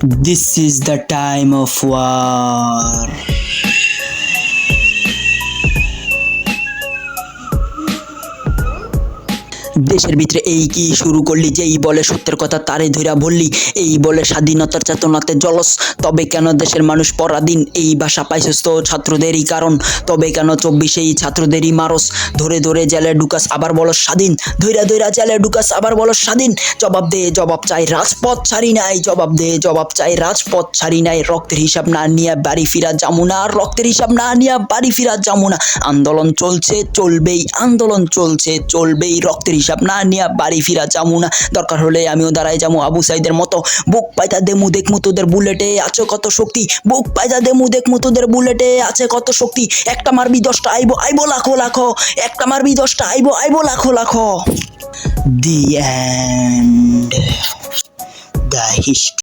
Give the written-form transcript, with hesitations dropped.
This is the time of war. দেশের ভিতরে এই কি শুরু করলি, যেই বলে সত্যের কথা তারে ধইরা বললি, এই বলে স্বাধীনতার চেতনাতে জলস, তবে কেন দেশের মানুষ পরাধীন, এই ভাষা পাইছস তো ছাত্রদেরই কারণ, তবে কেন 24 ছাত্রদেরই মারস, ধরে ধরে জেলে ঢুকাস আবার বলো স্বাধীন, ধইরা ধইরা জেলে ঢুকাস আবার বলো স্বাধীন, জবাব দে জবাব চাই রাজপথ ছাড়ি নাই, জবাব দে জবাব চাই রাজপথ ছাড়ি নাই, রক্তের হিসাব না নিয়ে বাড়ি ফিরা যামুনা, রক্তের হিসাব না নিয়ে বাড়ি ফিরা যামুনা, আন্দোলন চলছে চলবেই, আন্দোলন চলছে চলবেই, রক্তের হিসাব না নিয়ে বাড়ি ফিরা যামুনা, দরকার হলে আমিও দাঁড়াই যাবো আবু সাইদের মতো, বুক পাইতা দেমু দেখমু তোদের বুলেটে আছে কত শক্তি, বুক পাইতা দেমু দেখমু তোদের বুলেটে আছে কত শক্তি, একটা মারবি 10টা আইবো আইবো লাখো লাখো, একটা মারবি 10টা আইবো আইবো লাখো লাখো। The end. The history.